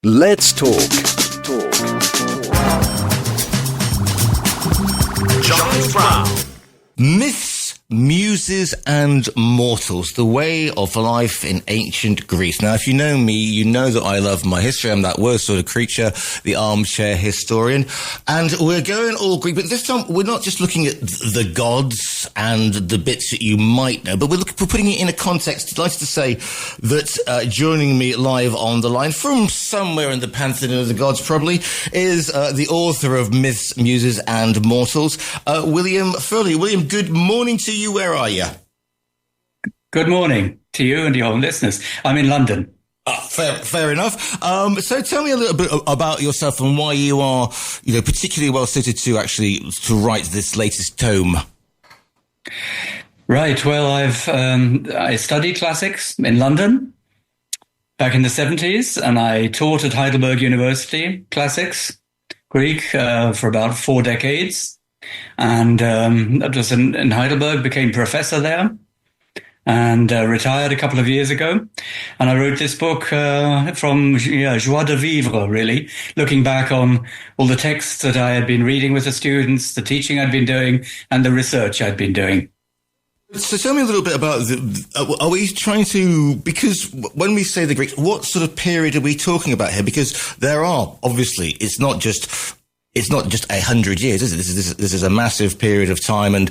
Let's talk. Giles Brown. Myths, muses and mortals, the way of life in ancient Greece. Now, if you know me, you know that I love my history. I'm that worst sort of creature, the armchair historian. And we're going all Greek, but this time we're not just looking at the gods and the bits that you might know, but we're putting it in a context. Delighted to say that joining me live on the line from somewhere in the pantheon of the gods probably is the author of Myths, Muses and Mortals, William Furley. William, good morning to you. Where are you? Good morning to you and your listeners. I'm in London. Fair enough. So tell me a little bit about yourself and why you are, particularly well suited to write this latest tome. Right. Well, I studied classics in London back in the 70s, and I taught at Heidelberg University classics, Greek, for about 4 decades. And that was in Heidelberg, became professor there, and retired a couple of years ago. And I wrote this book from joie de vivre, really, looking back on all the texts that I had been reading with the students, the teaching I'd been doing, and the research I'd been doing. So tell me a little bit about, are we trying to, because when we say the Greeks, what sort of period are we talking about here? Because there are, obviously, it's not just 100 years, is it? This is a massive period of time, and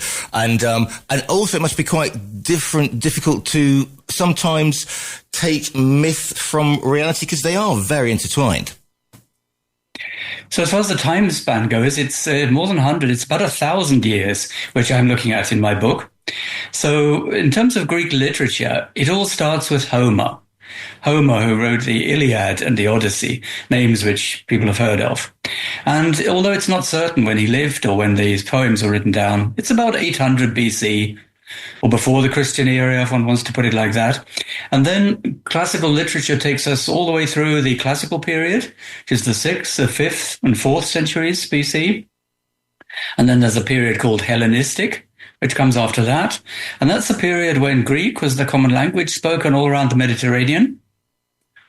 also it must be quite difficult to sometimes take myth from reality because they are very intertwined. So as far as the time span goes, it's more than 100. It's about 1,000 years, which I'm looking at in my book. So in terms of Greek literature, it all starts with Homer. Homer, who wrote the Iliad and the Odyssey, names which people have heard of. And although it's not certain when he lived or when these poems were written down, it's about 800 BC, or before the Christian era, if one wants to put it like that. And then classical literature takes us all the way through the classical period, which is the 6th, the 5th, and 4th centuries BC. And then there's a period called Hellenistic, which comes after that. And that's the period when Greek was the common language spoken all around the Mediterranean.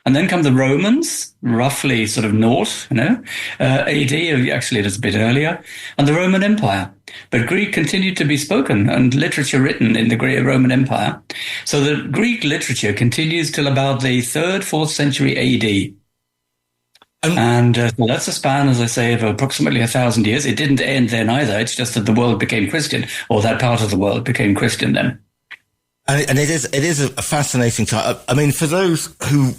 And then come the Romans, roughly sort of north, AD, actually it is a bit earlier, and the Roman Empire. But Greek continued to be spoken and literature written in the Great Roman Empire. So the Greek literature continues till about the 3rd, 4th century AD. And so that's a span, as I say, of approximately 1,000 years. It didn't end then either. It's just that the world became Christian, or that part of the world became Christian then. And it is a fascinating time. I mean, for those who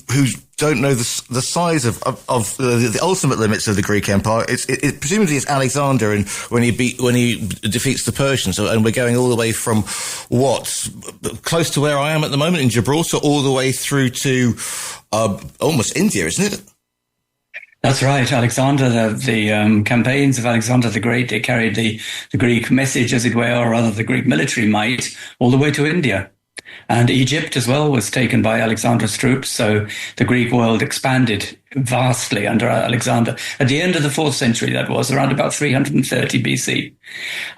don't know the size of the ultimate limits of the Greek Empire, it presumably it's Alexander, and when he defeats the Persians, and we're going all the way from close to where I am at the moment in Gibraltar, all the way through to almost India, isn't it? That's right. Alexander, the campaigns of Alexander the Great, they carried the Greek message, as it were, or rather the Greek military might, all the way to India. And Egypt as well was taken by Alexander's troops, so the Greek world expanded vastly under Alexander. At the end of the 4th century, that was, around about 330 BC.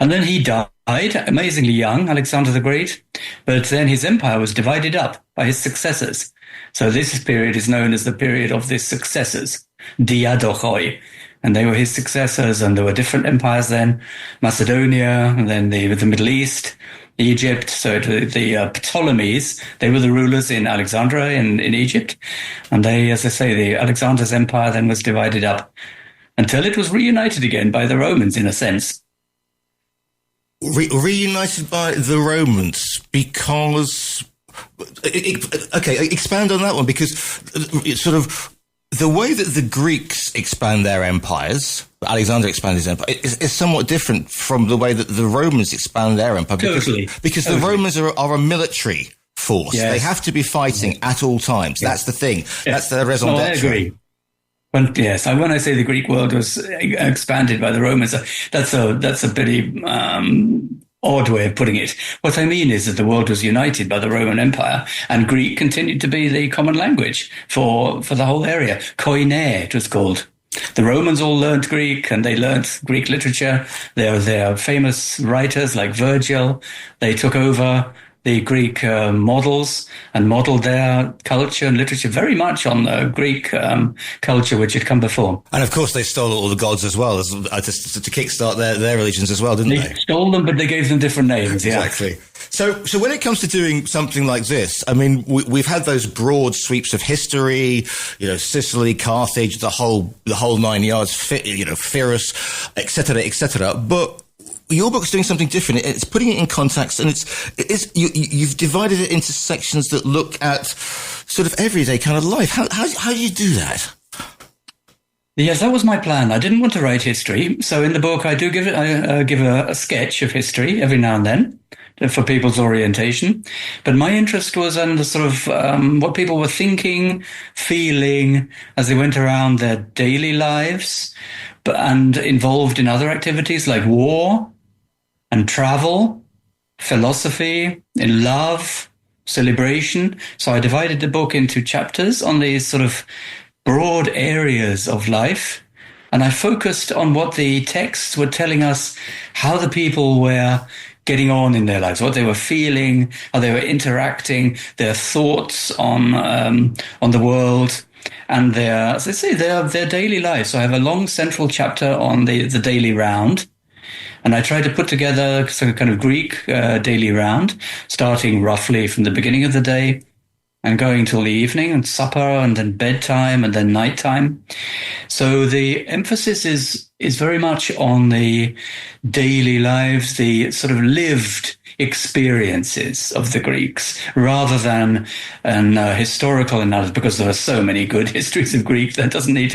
And then he died, amazingly young, Alexander the Great, but then his empire was divided up by his successors. So this period is known as the period of the successors, diadochoi. And they were his successors, and there were different empires then, Macedonia, and then the Middle East, Egypt. So the Ptolemies, they were the rulers in Alexandria in Egypt. And they, as I say, the Alexander's empire then was divided up until it was reunited again by the Romans, in a sense. Reunited by the Romans because... Okay, expand on that one, because it's sort of the way that the Greeks expand their empires, Alexander expanded his empire, is somewhat different from the way that the Romans expand their empire. Because the Romans are a military force. Yes. They have to be fighting at all times. Yes. That's the thing. Yes. That's their raison d'etre. I agree. Yes, when I say the Greek world was expanded by the Romans, that's a pretty odd way of putting it. What I mean is that the world was united by the Roman Empire, and Greek continued to be the common language for the whole area. Koine, it was called. The Romans all learned Greek, and they learned Greek literature. There are famous writers like Virgil. They took over the Greek models and modeled their culture and literature very much on the Greek culture which had come before. And of course, they stole all the gods as well, to kickstart their religions as well, didn't they? They stole them, but they gave them different names. Yeah, exactly. So when it comes to doing something like this, I mean, we've had those broad sweeps of history, Sicily, Carthage, the whole 9 yards, Pyrrhus, etc. But your book's doing something different. It's putting it in context, and you've divided it into sections that look at sort of everyday kind of life. How do you do that? Yes, that was my plan. I didn't want to write history, so in the book I do give a sketch of history every now and then for people's orientation. But my interest was in the sort of what people were thinking, feeling as they went around their daily lives, and involved in other activities like war and travel, philosophy, in love, celebration. So I divided the book into chapters on these sort of broad areas of life. And I focused on what the texts were telling us, how the people were getting on in their lives, what they were feeling, how they were interacting, their thoughts on the world, and their, as I say, their daily lives. So I have a long central chapter on the daily round, and I try to put together some kind of Greek daily round, starting roughly from the beginning of the day and going till the evening and supper and then bedtime and then nighttime. So the emphasis is very much on the daily lives, the sort of lived experiences of the Greeks, rather than an historical analysis, because there are so many good histories of Greece that doesn't need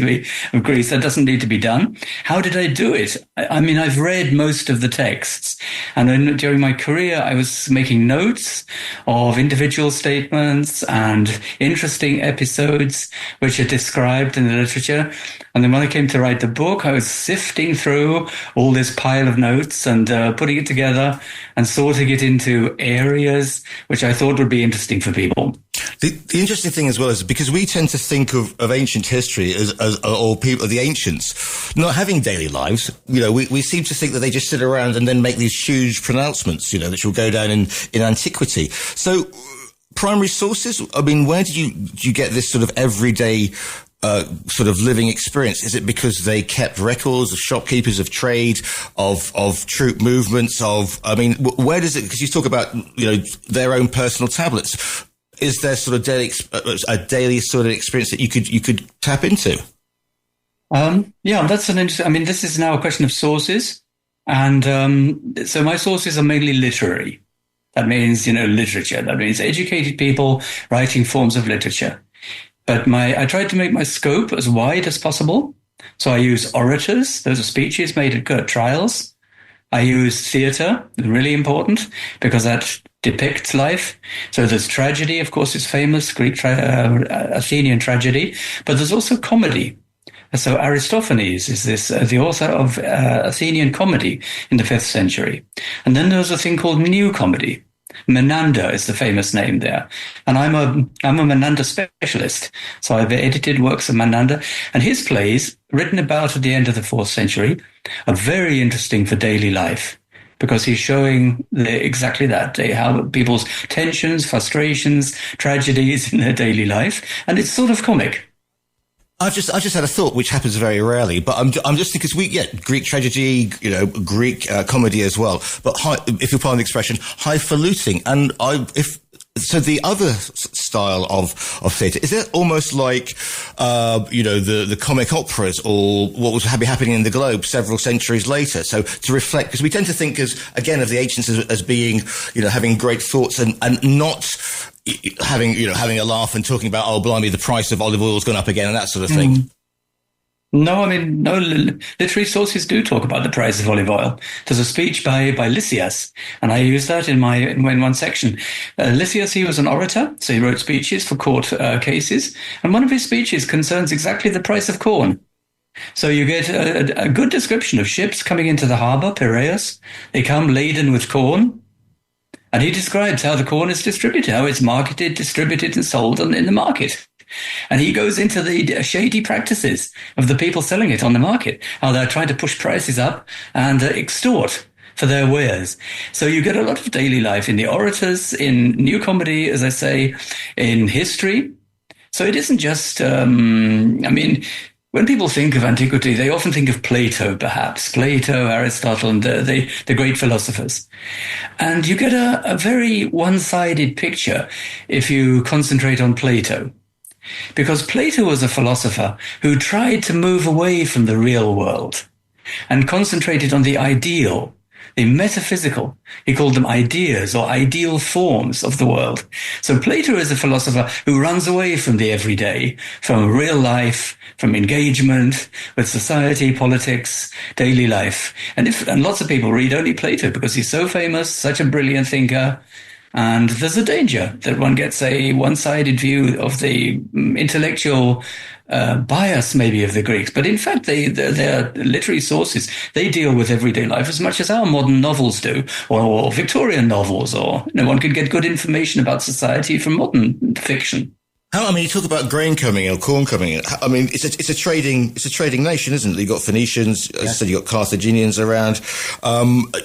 to be done. How did I do it? I mean, I've read most of the texts, and then during my career, I was making notes of individual statements and interesting episodes which are described in the literature. And then when I came to write the book, I was sifting through all this pile of notes and putting it together and sorting it into areas which I thought would be interesting for people. The interesting thing as well is because we tend to think of ancient history as or people, the ancients, not having daily lives. We seem to think that they just sit around and then make these huge pronouncements, that will go down in antiquity. So primary sources, I mean, where do you get this sort of everyday sort of living experience? Is it because they kept records of shopkeepers, of trade, of troop movements, where does it, because you talk about, their own personal tablets. Is there sort of a daily sort of experience that you could tap into? Yeah, that's an interesting, I mean, this is now a question of sources. And so my sources are mainly literary. That means, literature. That means educated people writing forms of literature. But I tried to make my scope as wide as possible. So I use orators. Those are speeches made at trials. I use theatre, really important, because that depicts life. So there's tragedy, of course, it's famous, Greek Athenian tragedy. But there's also comedy. So Aristophanes is the author of Athenian comedy in the 5th century. And then there's a thing called new comedy. Menander is the famous name there. And I'm a Menander specialist. So I've edited works of Menander, and his plays, written about at the end of the 4th century, are very interesting for daily life, because he's showing exactly that, how people's tensions, frustrations, tragedies in their daily life. And it's sort of comic. I've just had a thought, which happens very rarely, but I'm just thinking, Greek tragedy, Greek comedy as well. But if you'll pardon the expression, highfalutin. And so the other style of theatre, is it almost like, the comic operas, or what was happening in the Globe several centuries later? So to reflect, because we tend to think of the ancients as being, having great thoughts and not having a laugh and talking about, oh, blimey, the price of olive oil has gone up again and that sort of thing. No, I mean, no, literary sources do talk about the price of olive oil. There's a speech by Lysias, and I use that in one section. Lysias, he was an orator, so he wrote speeches for court cases, and one of his speeches concerns exactly the price of corn. So you get a good description of ships coming into the harbour, Piraeus. They come laden with corn. And he describes how the corn is distributed, how it's marketed, distributed, and sold in the market. And he goes into the shady practices of the people selling it on the market, how they're trying to push prices up and extort for their wares. So you get a lot of daily life in the orators, in new comedy, as I say, in history. So it isn't just, when people think of antiquity, they often think of Plato, perhaps. Plato, Aristotle, and the great philosophers. And you get a very one-sided picture if you concentrate on Plato. Because Plato was a philosopher who tried to move away from the real world and concentrated on the ideal, the metaphysical. He called them ideas or ideal forms of the world. So Plato is a philosopher who runs away from the everyday, from real life, from engagement with society, politics, daily life. And lots of people read only Plato because he's so famous, such a brilliant thinker. And there's a danger that one gets a one-sided view of the intellectual bias, maybe, of the Greeks. But in fact, their literary sources, they deal with everyday life as much as our modern novels do, or Victorian novels, or one could get good information about society from modern fiction. You talk about grain coming in or corn coming in. It's a trading nation, isn't it? You've got Phoenicians, as I said, you've got Carthaginians around.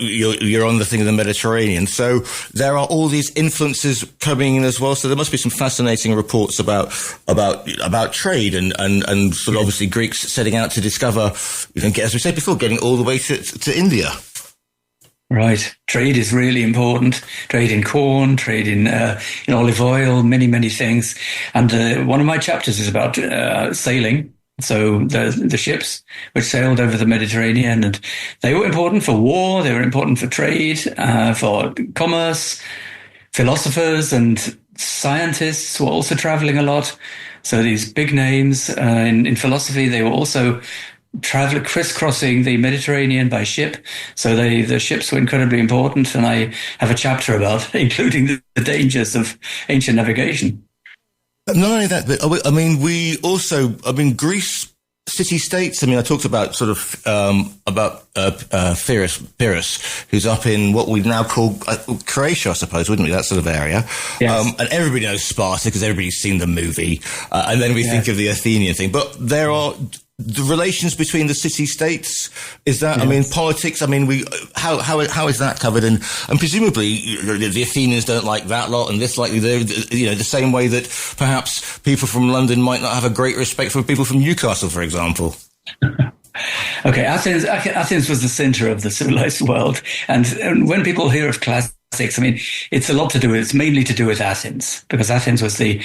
You're on the thing of the Mediterranean. So there are all these influences coming in as well. So there must be some fascinating reports about trade and sort of obviously Greeks setting out to discover, as we said before, getting all the way to India. Right. Trade is really important. Trade in corn, trade in olive oil, many, many things. And one of my chapters is about sailing. So the ships which sailed over the Mediterranean, and they were important for war, they were important for trade, for commerce. Philosophers and scientists were also traveling a lot. So these big names in philosophy, they were also crisscrossing the Mediterranean by ship. So the ships were incredibly important. And I have a chapter about including the dangers of ancient navigation. Not only that, but Greece city-states. I talked about Pyrrhus, who's up in what we now call Croatia, I suppose, wouldn't we? That sort of area. Yes. And everybody knows Sparta because everybody's seen the movie. And then we think of the Athenian thing. But there are the relations between the city-states. Is that, politics, how is that covered? And presumably the Athenians don't like that lot and this like, the same way that perhaps people from London might not have a great respect for people from Newcastle, for example. Okay, Athens was the center of the civilized world. And when people hear of classics, it's mainly to do with Athens, because Athens was the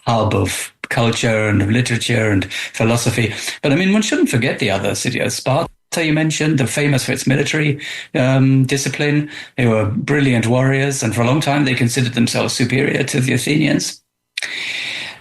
hub of culture and of literature and philosophy. But one shouldn't forget the other cities. Sparta, you mentioned, they're famous for its military discipline. They were brilliant warriors, and for a long time they considered themselves superior to the Athenians.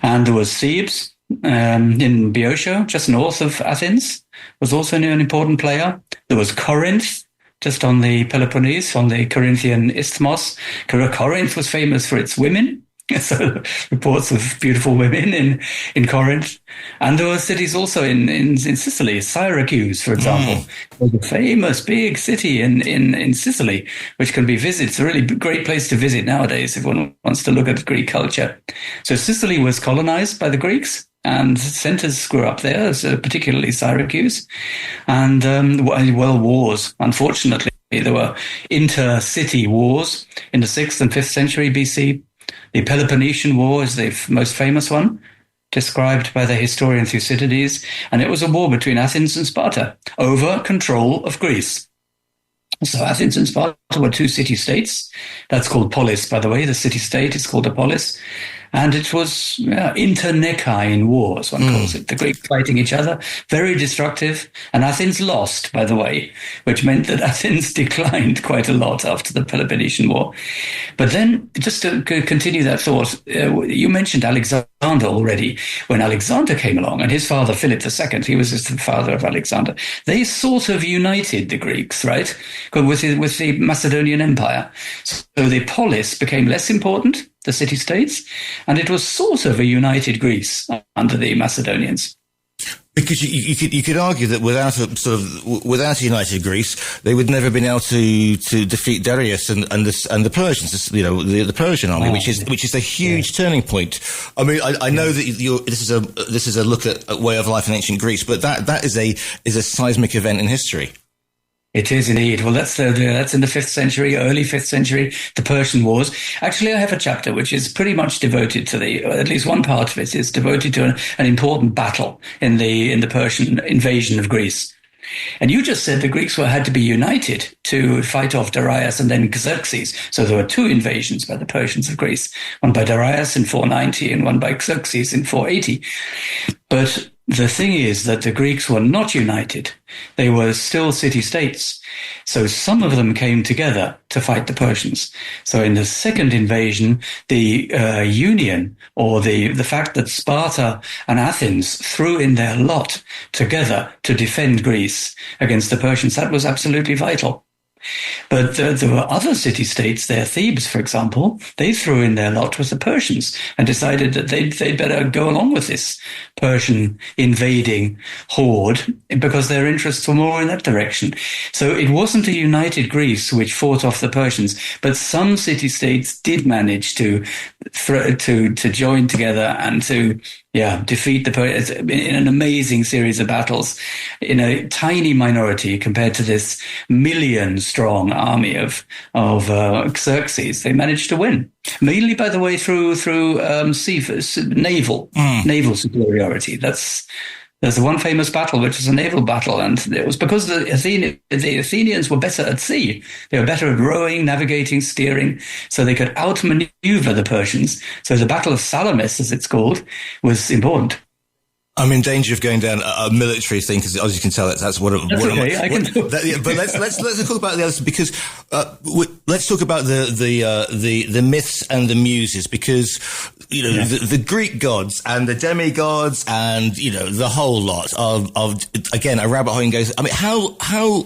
And there was Thebes in Boeotia, just north of Athens, was also an important player. There was Corinth, just on the Peloponnese, on the Corinthian isthmus. Corinth was famous for its women. So reports of beautiful women in Corinth. And there were cities also in Sicily, Syracuse, for example, was a famous big city in Sicily, which can be visited. It's a really great place to visit nowadays if one wants to look at Greek culture. So Sicily was colonized by the Greeks, and centers grew up there, so particularly Syracuse. And, wars, unfortunately. There were inter-city wars in the 6th and 5th century BC. The Peloponnesian War is the most famous one, described by the historian Thucydides, and it was a war between Athens and Sparta over control of Greece. So Athens and Sparta were two city-states. That's called polis, by the way. The city-state is called a polis. And it was internecine wars, one calls it. The Greeks fighting each other, very destructive. And Athens lost, by the way, which meant that Athens declined quite a lot after the Peloponnesian War. But then, just to continue that thought, you mentioned Alexander already. When Alexander came along, and his father, Philip II, he was the father of Alexander, they sort of united the Greeks, right, with the Macedonian Empire. So the polis became less important, the city-states, and it was sort of a united Greece under the Macedonians. Because you could argue that without a united Greece, they would never have been able to defeat Darius and the Persians, the Persian army, which is a huge turning point. I know that this is a look at way of life in ancient Greece, but that is a seismic event in history. It is indeed. Well, that's in the 5th century, early 5th century, the Persian Wars. Actually, I have a chapter which is pretty much devoted to at least one part of it is devoted to an important battle in the Persian invasion of Greece. And you just said the Greeks had to be united to fight off Darius and then Xerxes. So there were 2 invasions by the Persians of Greece, one by Darius in 490 and one by Xerxes in 480. But the thing is that the Greeks were not united. They were still city-states. So some of them came together to fight the Persians. So in the second invasion, the union, or the fact that Sparta and Athens threw in their lot together to defend Greece against the Persians, that was absolutely vital. But there were other city-states there, Thebes, for example, they threw in their lot with the Persians and decided that they'd better go along with this Persian invading horde because their interests were more in that direction. So it wasn't a united Greece which fought off the Persians, but some city-states did manage to join together and to defeat the Persians in an amazing series of battles in a tiny minority compared to this million-strong army of Xerxes. They managed to win, mainly, by the way, through naval superiority. There's one famous battle, which was a naval battle, and it was because the Athenians were better at sea. They were better at rowing, navigating, steering, so they could outmaneuver the Persians. So the Battle of Salamis, as it's called, was important. I'm in danger of going down a military thing because, as you can tell, that's what. That's okay. I can do. But let's talk about the others because let's talk about the myths and the muses because the Greek gods and the demigods and the whole lot of again a rabbit hole goes. I mean, how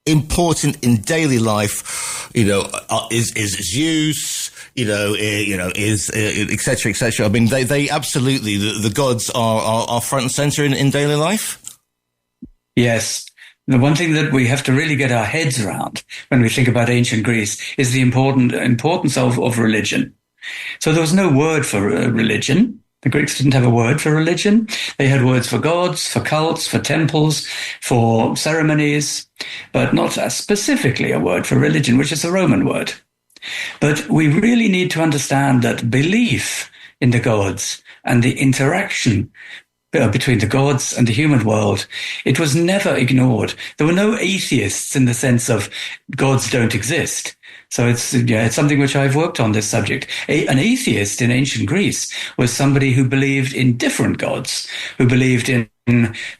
important in daily life, is Zeus. Is et cetera, et cetera. I mean, they absolutely, the gods are front and center in daily life. Yes. The one thing that we have to really get our heads around when we think about ancient Greece is the importance of religion. So there was no word for religion. The Greeks didn't have a word for religion. They had words for gods, for cults, for temples, for ceremonies, but not specifically a word for religion, which is a Roman word. But we really need to understand that belief in the gods and the interaction between the gods and the human world, it was never ignored. There were no atheists in the sense of gods don't exist. So it's something which I've worked on, this subject. An atheist in ancient Greece was somebody who believed in different gods, who believed in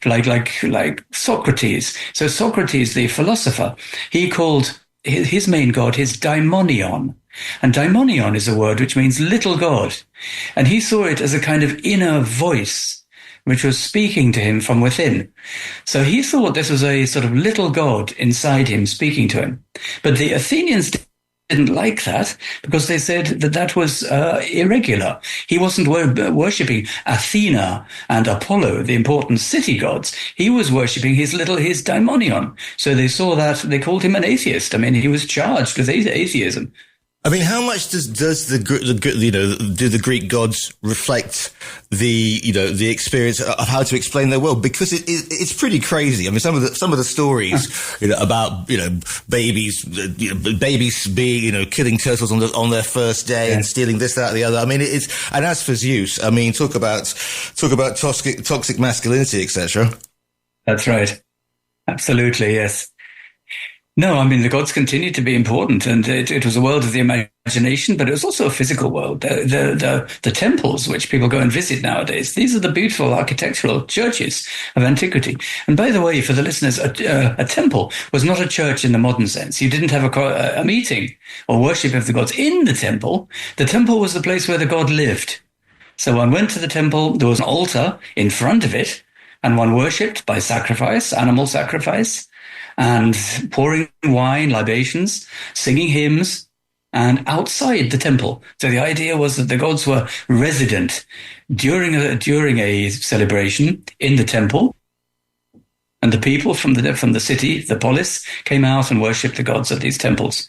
like Socrates. So Socrates, the philosopher, he called his main god his daimonion. And daimonion is a word which means little god. And he saw it as a kind of inner voice which was speaking to him from within. So he thought this was a sort of little god inside him speaking to him. But the Athenians didn't like that because they said that was irregular. He wasn't worshipping Athena and Apollo, the important city gods. He was worshipping his daimonion. So they saw that, they called him an atheist. I mean, he was charged with atheism. I mean, how much do the Greek gods reflect the experience of how to explain their world? Because it's pretty crazy. I mean, some of the stories about babies being killing turtles on their first day and stealing this, that, the other. I mean, and as for Zeus, I mean, talk about toxic masculinity, etc. That's right. Absolutely, yes. No, I mean, the gods continued to be important, and it was a world of the imagination, but it was also a physical world. The temples, which people go and visit nowadays, these are the beautiful architectural churches of antiquity. And by the way, for the listeners, a temple was not a church in the modern sense. You didn't have a meeting or worship of the gods in the temple. The temple was the place where the god lived. So one went to the temple, there was an altar in front of it, and one worshipped by sacrifice, animal sacrifice, and pouring wine, libations, singing hymns, and outside the temple. So the idea was that the gods were resident during a celebration in the temple, And the people from the city, the polis, came out and worshipped the gods of these temples.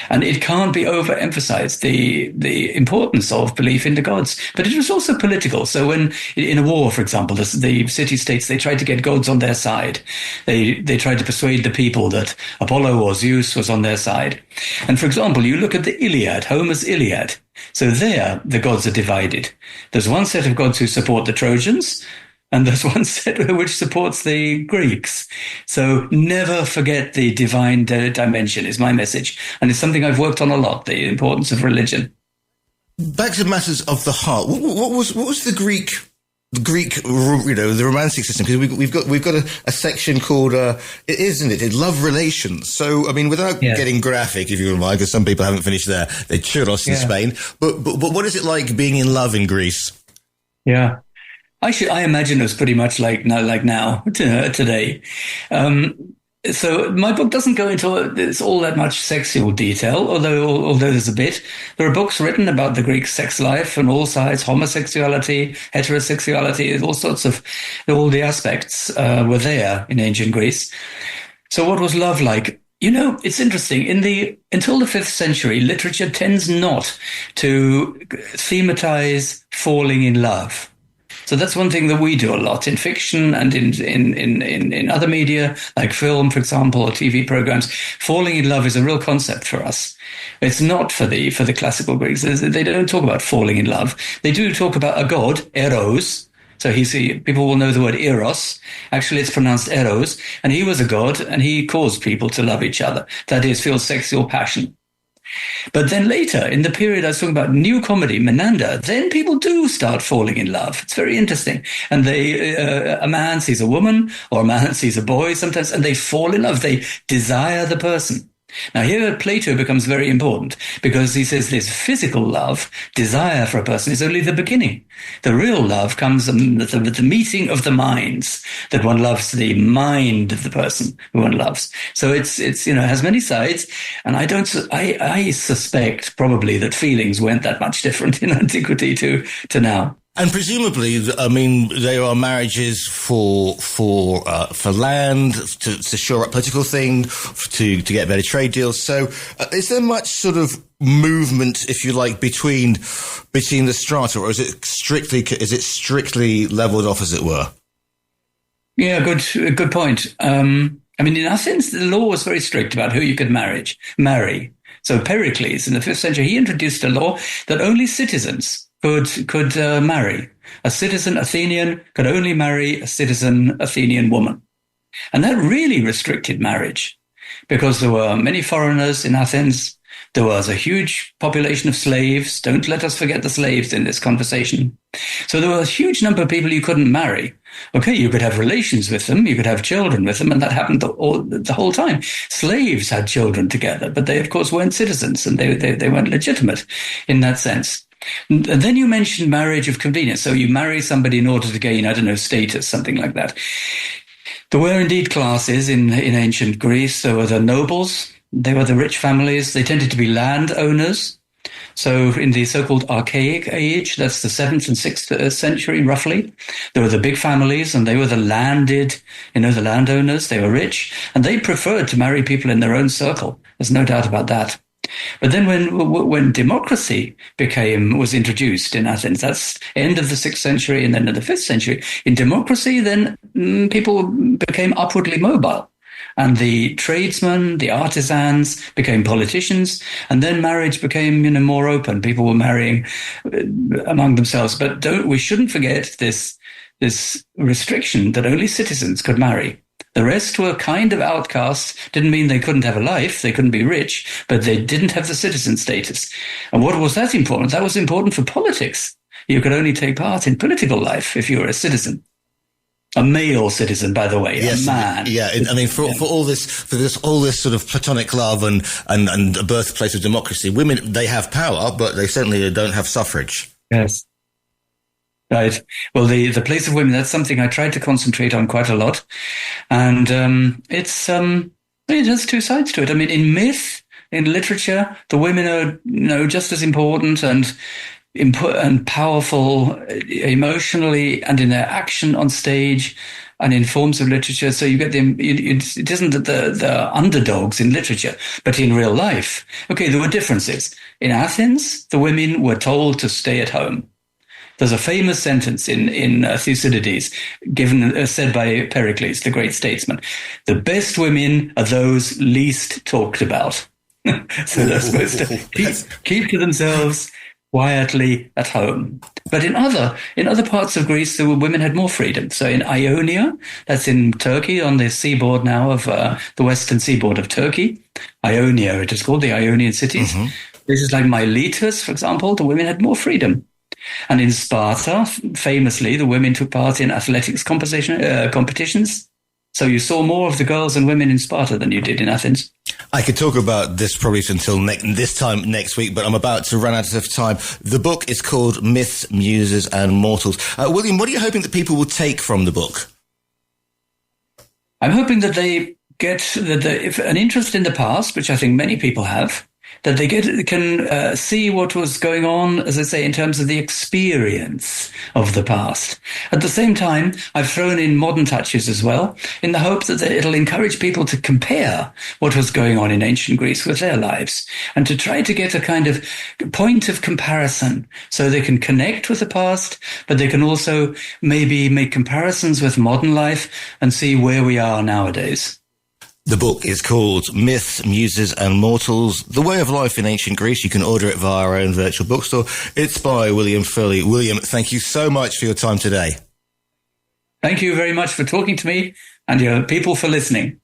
And it can't be overemphasized, the importance of belief in the gods. But it was also political. So when, in a war, for example, the city-states, they tried to get gods on their side. They tried to persuade the people that Apollo or Zeus was on their side. And for example, you look at the Iliad, Homer's Iliad. So there, the gods are divided. There's one set of gods who support the Trojans, and there's one set which supports the Greeks. So never forget the divine dimension is my message. And it's something I've worked on a lot, the importance of religion. Back to matters of the heart. What was the Greek, the romantic system? Because we've got a section called, isn't it? Love relations. So, I mean, without getting graphic, if you don't mind, because some people haven't finished their churros in Spain. But what is it like being in love in Greece? Yeah. I imagine it was pretty much like now today. So my book doesn't go into all that much sexual detail, although there's a bit. There are books written about the Greek sex life on all sides, homosexuality, heterosexuality, all the aspects were there in ancient Greece. So what was love like? It's interesting. Until the 5th century, literature tends not to thematize falling in love. So that's one thing that we do a lot in fiction and in other media, like film, for example, or TV programs. Falling in love is a real concept for us. It's not for the classical Greeks. They don't talk about falling in love. They do talk about a god, Eros. So people will know the word eros. Actually, it's pronounced eros. And he was a god, and he caused people to love each other. That is, feel sexual passion. But then later, in the period I was talking about, new comedy, Menander, then people do start falling in love. It's very interesting. And a man sees a woman, or a man sees a boy sometimes, and they fall in love. They desire the person. Now here Plato becomes very important, because he says this physical love, desire for a person, is only the beginning. The real love comes at the meeting of the minds, that one loves the mind of the person who one loves. So it's has many sides, and I suspect probably that feelings weren't that much different in antiquity to now. And presumably, I mean, there are marriages for land, to shore up political thing, to get better trade deals. So, is there much sort of movement, if you like, between the strata, or is it strictly leveled off, as it were? Yeah, good point. I mean, in Athens, the law was very strict about who you could marry. So Pericles, in the 5th century, he introduced a law that only citizens could marry. A citizen Athenian could only marry a citizen Athenian woman. And that really restricted marriage, because there were many foreigners in Athens. There was a huge population of slaves. Don't let us forget the slaves in this conversation. So there were a huge number of people you couldn't marry. Okay, you could have relations with them, you could have children with them, and that happened the whole time. Slaves had children together, but they, of course, weren't citizens, and they weren't legitimate in that sense. And then you mentioned marriage of convenience. So you marry somebody in order to gain, status, something like that. There were indeed classes in ancient Greece. There were the nobles. They were the rich families. They tended to be landowners. So in the so-called Archaic Age, that's the 7th and 6th century, roughly, there were the big families, and they were the landowners. They were rich, and they preferred to marry people in their own circle. There's no doubt about that. But then when democracy was introduced in Athens, that's end of the 6th century and then in the 5th century, in democracy, then people became upwardly mobile. And the tradesmen, the artisans became politicians, and then marriage became, more open. People were marrying among themselves. But we shouldn't forget this restriction that only citizens could marry. The rest were kind of outcasts. Didn't mean they couldn't have a life, they couldn't be rich, but they didn't have the citizen status. And what was that important? That was important for politics. You could only take part in political life if you were a citizen. A male citizen, by the way, yes, a man. Yeah, I mean, for all this sort of platonic love and a birthplace of democracy, women, they have power, but they certainly don't have suffrage. Yes. Right. Well, the place of women, that's something I tried to concentrate on quite a lot. And it has two sides to it. I mean, in myth, in literature, the women are, just as important and powerful emotionally and in their action on stage and in forms of literature. So you get it isn't that the underdogs in literature, but in real life. Okay, there were differences. In Athens, the women were told to stay at home. There's a famous sentence in Thucydides, said by Pericles, the great statesman. The best women are those least talked about. So they're supposed to keep to themselves quietly at home. But in other parts of Greece, the women had more freedom. So in Ionia, that's in Turkey, on the seaboard now of the western seaboard of Turkey, Ionia, it is called, the Ionian cities. Mm-hmm. Places like Miletus, for example, the women had more freedom. And in Sparta, famously, the women took part in athletics competitions. So you saw more of the girls and women in Sparta than you did in Athens. I could talk about this probably until this time next week, but I'm about to run out of time. The book is called Myths, Muses and Mortals. William, what are you hoping that people will take from the book? I'm hoping that they get an interest in the past, which I think many people have, that they can see what was going on, as I say, in terms of the experience of the past. At the same time, I've thrown in modern touches as well, in the hope that it'll encourage people to compare what was going on in ancient Greece with their lives, and to try to get a kind of point of comparison so they can connect with the past, but they can also maybe make comparisons with modern life and see where we are nowadays. The book is called Myths, Muses and Mortals, The Way of Life in Ancient Greece. You can order it via our own virtual bookstore. It's by William Furley. William, thank you so much for your time today. Thank you very much for talking to me and your people for listening.